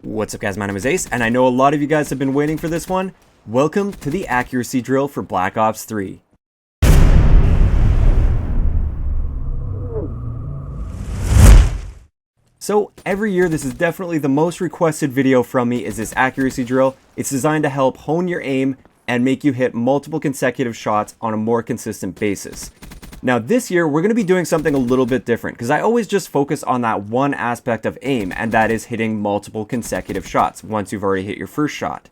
What's up guys, my name is Ace, and I know a lot of you guys have been waiting for this one. Welcome to the accuracy drill for Black Ops 3. So every year this is definitely the most requested video from me is this accuracy drill. It's designed to help hone your aim and make you hit multiple consecutive shots on a more consistent basis. Now this year, we're going to be doing something a little bit different because I always just focus on that one aspect of aim, and that is hitting multiple consecutive shots once you've already hit your first shot.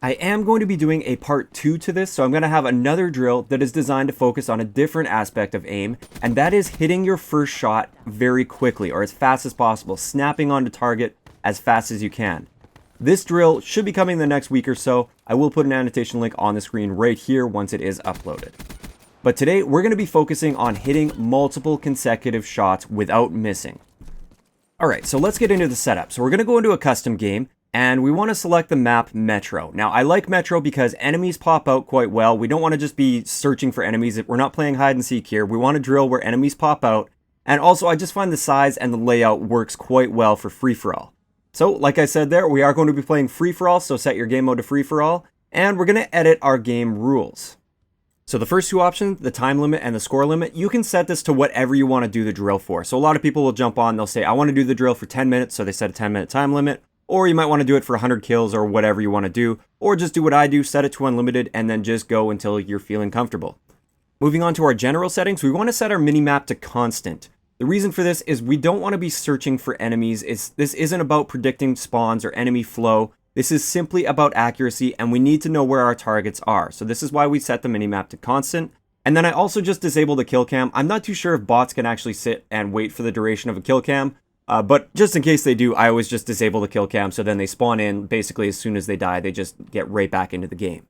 I am going to be doing a part 2 to this, so I'm going to have another drill that is designed to focus on a different aspect of aim, and that is hitting your first shot very quickly or as fast as possible, snapping onto target as fast as you can. This drill should be coming the next week or so. I will put an annotation link on the screen right here once it is uploaded. But today, we're going to be focusing on hitting multiple consecutive shots without missing. Alright, so let's get into the setup. So we're going to go into a custom game, and we want to select the map Metro. Now, I like Metro because enemies pop out quite well. We don't want to just be searching for enemies. We're not playing hide and seek here. We want to drill where enemies pop out. And also, I just find the size and the layout works quite well for free-for-all. So, like I said there, we are going to be playing free-for-all, so set your game mode to free-for-all. And we're going to edit our game rules. So the first two options, the time limit and the score limit, you can set this to whatever you want to do the drill for. So a lot of people will jump on, they'll say, I want to do the drill for 10 minutes, so they set a 10-minute time limit. Or you might want to do it for 100 kills or whatever you want to do. Or just do what I do, set it to unlimited, and then just go until you're feeling comfortable. Moving on to our general settings, we want to set our minimap to constant. The reason for this is we don't want to be searching for enemies. This isn't about predicting spawns or enemy flow. This is simply about accuracy, and we need to know where our targets are. So this is why we set the minimap to constant. And then I also just disabled the kill cam. I'm not too sure if bots can actually sit and wait for the duration of a kill cam. But just in case they do, I always just disable the kill cam, so then they spawn in basically as soon as they die. They just get right back into the game.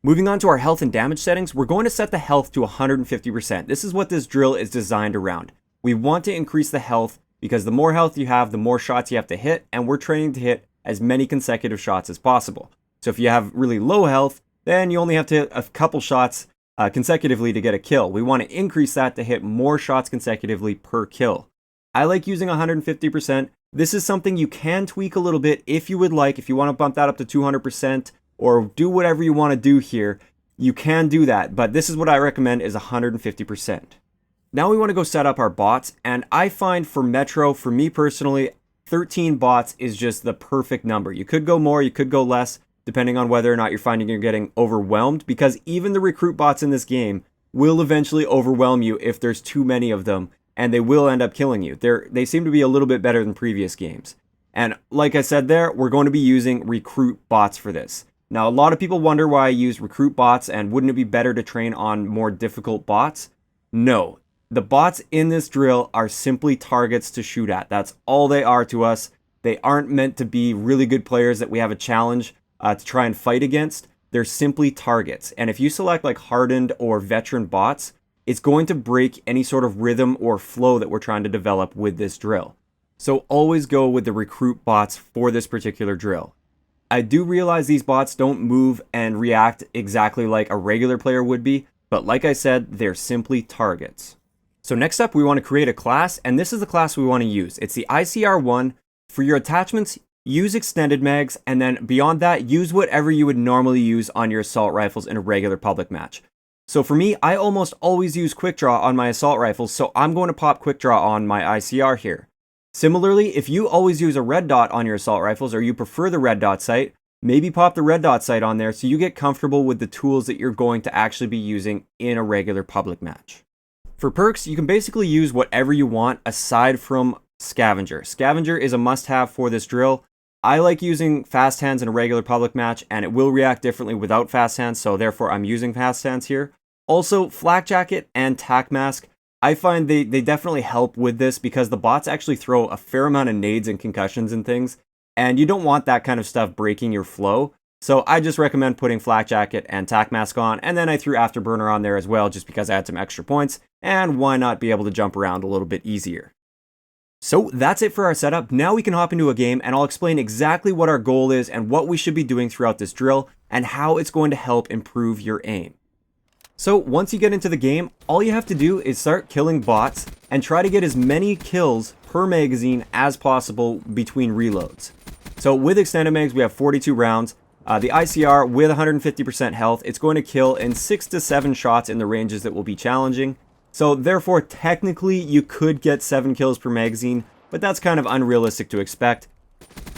Moving on to our health and damage settings, we're going to set the health to 150%. This is what this drill is designed around. We want to increase the health because the more health you have, the more shots you have to hit, and we're training to hit as many consecutive shots as possible. So if you have really low health, then you only have to hit a couple shots consecutively to get a kill. We want to increase that to hit more shots consecutively per kill. I like using 150%. This is something you can tweak a little bit if you would like. If you want to bump that up to 200% or do whatever you want to do here, you can do that. But this is what I recommend is 150%. Now we want to go set up our bots. And I find for Metro, for me personally, 13 bots is just the perfect number. You could go more, you could go less, depending on whether or not you're finding you're getting overwhelmed, because even the recruit bots in this game will eventually overwhelm you if there's too many of them, and they will end up killing you. They seem to be a little bit better than previous games. And like I said there, we're going to be using recruit bots for this. Now, a lot of people wonder why I use recruit bots, and wouldn't it be better to train on more difficult bots? No. The bots in this drill are simply targets to shoot at. That's all they are to us. They aren't meant to be really good players that we have a challenge to try and fight against. They're simply targets. And if you select like hardened or veteran bots, it's going to break any sort of rhythm or flow that we're trying to develop with this drill. So always go with the recruit bots for this particular drill. I do realize these bots don't move and react exactly like a regular player would be, but like I said, they're simply targets. So next up, we want to create a class, and this is the class we want to use. It's the ICR1. For your attachments, use extended mags, and then beyond that, use whatever you would normally use on your assault rifles in a regular public match. So for me, I almost always use quick draw on my assault rifles, so I'm going to pop quick draw on my ICR here. Similarly, if you always use a red dot on your assault rifles, or you prefer the red dot sight, maybe pop the red dot sight on there so you get comfortable with the tools that you're going to actually be using in a regular public match. For perks, you can basically use whatever you want aside from Scavenger. Scavenger is a must-have for this drill. I like using fast hands in a regular public match, and it will react differently without fast hands, so therefore I'm using fast hands here. Also, flak jacket and tac mask, I find they definitely help with this because the bots actually throw a fair amount of nades and concussions and things, and you don't want that kind of stuff breaking your flow. So I just recommend putting flak jacket and tac mask on, and then I threw afterburner on there as well just because I had some extra points, and why not be able to jump around a little bit easier. So that's it for our setup. Now we can hop into a game, and I'll explain exactly what our goal is and what we should be doing throughout this drill and how it's going to help improve your aim. So once you get into the game, all you have to do is start killing bots and try to get as many kills per magazine as possible between reloads. So with extended mags, we have 42 rounds. The ICR with 150% health, it's going to kill in 6 to 7 shots in the ranges that will be challenging. So therefore, technically, you could get 7 kills per magazine, but that's kind of unrealistic to expect.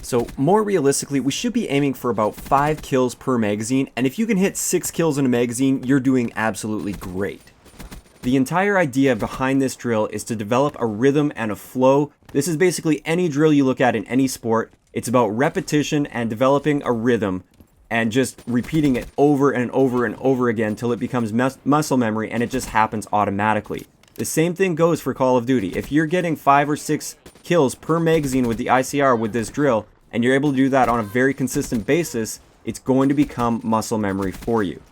So more realistically, we should be aiming for about 5 kills per magazine, and if you can hit 6 kills in a magazine, you're doing absolutely great. The entire idea behind this drill is to develop a rhythm and a flow. This is basically any drill you look at in any sport. It's about repetition and developing a rhythm and just repeating it over and over and over again till it becomes muscle memory and it just happens automatically. The same thing goes for Call of Duty. If you're getting 5 or 6 kills per magazine with the ICR with this drill, and you're able to do that on a very consistent basis, it's going to become muscle memory for you.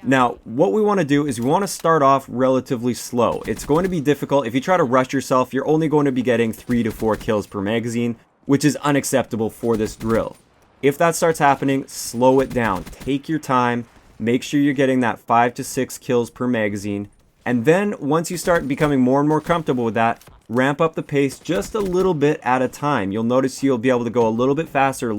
Now, what we want to do is we want to start off relatively slow. It's going to be difficult. If you try to rush yourself, you're only going to be getting 3 to 4 kills per magazine, which is unacceptable for this drill. If that starts happening, slow it down. Take your time. Make sure you're getting that 5 to 6 kills per magazine. And then once you start becoming more and more comfortable with that, ramp up the pace just a little bit at a time. You'll notice you'll be able to go a little bit faster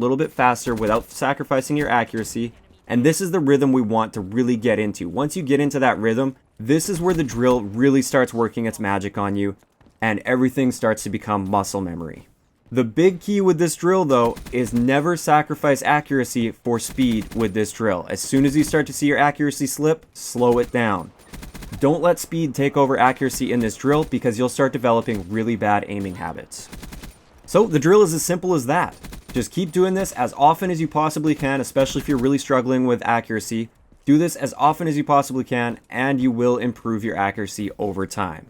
without sacrificing your accuracy. And this is the rhythm we want to really get into. Once you get into that rhythm, this is where the drill really starts working its magic on you and everything starts to become muscle memory. The big key with this drill though is never sacrifice accuracy for speed with this drill. As soon as you start to see your accuracy slip, slow it down. Don't let speed take over accuracy in this drill because you'll start developing really bad aiming habits. So the drill is as simple as that. Just keep doing this as often as you possibly can, especially if you're really struggling with accuracy. Do this as often as you possibly can and you will improve your accuracy over time.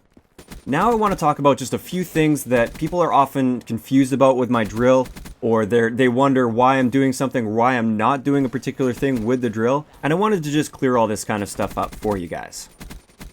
Now I want to talk about just a few things that people are often confused about with my drill, or they wonder why I'm doing something, why I'm not doing a particular thing with the drill, and I wanted to just clear all this kind of stuff up for you guys.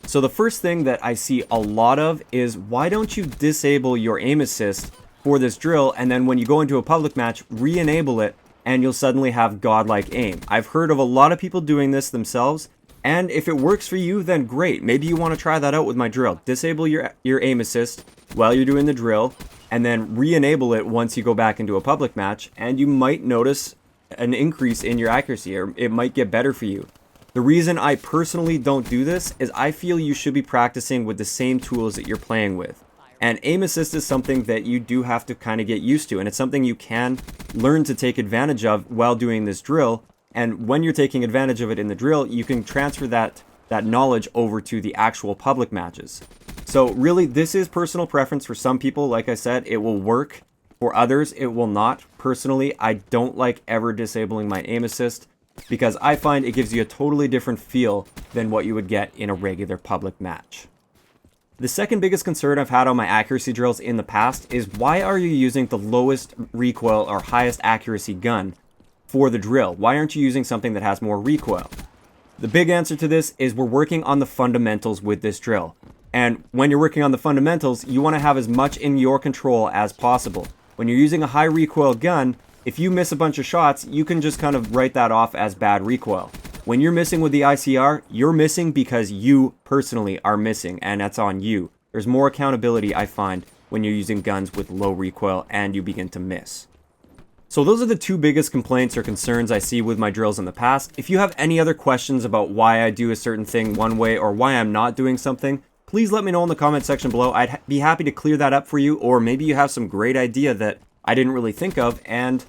So the first thing that I see a lot of is why don't you disable your aim assist for this drill, and then when you go into a public match, re-enable it, and you'll suddenly have godlike aim. I've heard of a lot of people doing this themselves, and if it works for you, then great. Maybe you want to try that out with my drill. Disable your aim assist while you're doing the drill, and then re-enable it once you go back into a public match, and you might notice an increase in your accuracy, or it might get better for you. The reason I personally don't do this is I feel you should be practicing with the same tools that you're playing with. And aim assist is something that you do have to kind of get used to, and it's something you can learn to take advantage of while doing this drill. And when you're taking advantage of it in the drill, you can transfer that knowledge over to the actual public matches. So really, this is personal preference for some people. Like I said, it will work. For others, it will not. Personally, I don't like ever disabling my aim assist because I find it gives you a totally different feel than what you would get in a regular public match. The second biggest concern I've had on my accuracy drills in the past is why are you using the lowest recoil or highest accuracy gun for the drill? Why aren't you using something that has more recoil? The big answer to this is we're working on the fundamentals with this drill. And when you're working on the fundamentals, you want to have as much in your control as possible. When you're using a high recoil gun, if you miss a bunch of shots, you can just kind of write that off as bad recoil. When you're missing with the ICR, you're missing because you personally are missing, and that's on you. There's more accountability, I find, when you're using guns with low recoil and you begin to miss. So those are the two biggest complaints or concerns I see with my drills in the past. If you have any other questions about why I do a certain thing one way or why I'm not doing something, please let me know in the comment section below. I'd be happy to clear that up for you, or maybe you have some great idea that I didn't really think of and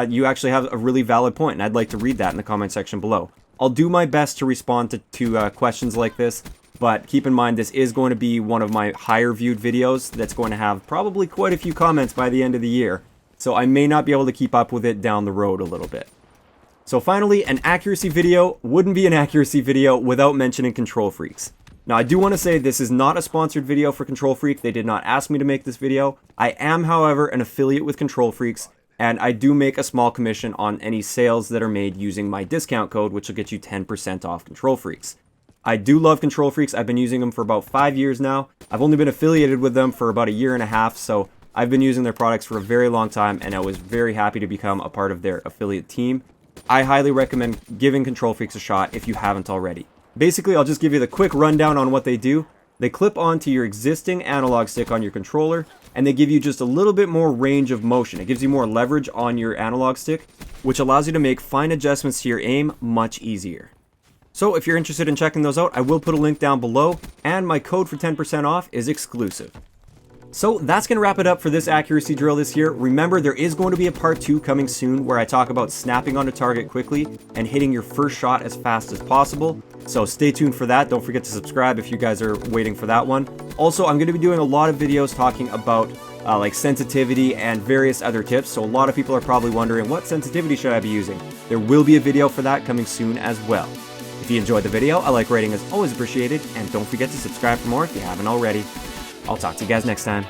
you actually have a really valid point, and I'd like to read that in the comment section below. I'll do my best to respond to questions like this, but keep in mind this is going to be one of my higher viewed videos that's going to have probably quite a few comments by the end of the year. So I may not be able to keep up with it down the road a little bit. So finally, an accuracy video wouldn't be an accuracy video without mentioning Control Freaks. Now I do want to say this is not a sponsored video for Control Freak. They did not ask me to make this video. I am, however, an affiliate with Control Freaks, and I do make a small commission on any sales that are made using my discount code, which will get you 10% off Control Freaks. I do love Control Freaks. I've been using them for about 5 years now. I've only been affiliated with them for about a year and a half, so I've been using their products for a very long time, and I was very happy to become a part of their affiliate team. I highly recommend giving Control Freaks a shot if you haven't already. Basically, I'll just give you the quick rundown on what they do. They clip onto your existing analog stick on your controller. and they give you just a little bit more range of motion. It gives you more leverage on your analog stick, which allows you to make fine adjustments to your aim much easier. So if you're interested in checking those out, I will put a link down below, and my code for 10% off is exclusive. So that's going to wrap it up for this accuracy drill this year. Remember, there is going to be a part 2 coming soon where I talk about snapping on a target quickly and hitting your first shot as fast as possible. So stay tuned for that. Don't forget to subscribe if you guys are waiting for that one. Also, I'm going to be doing a lot of videos talking about like sensitivity and various other tips. So a lot of people are probably wondering, what sensitivity should I be using? There will be a video for that coming soon as well. If you enjoyed the video, a like rating is always appreciated, and don't forget to subscribe for more if you haven't already. I'll talk to you guys next time.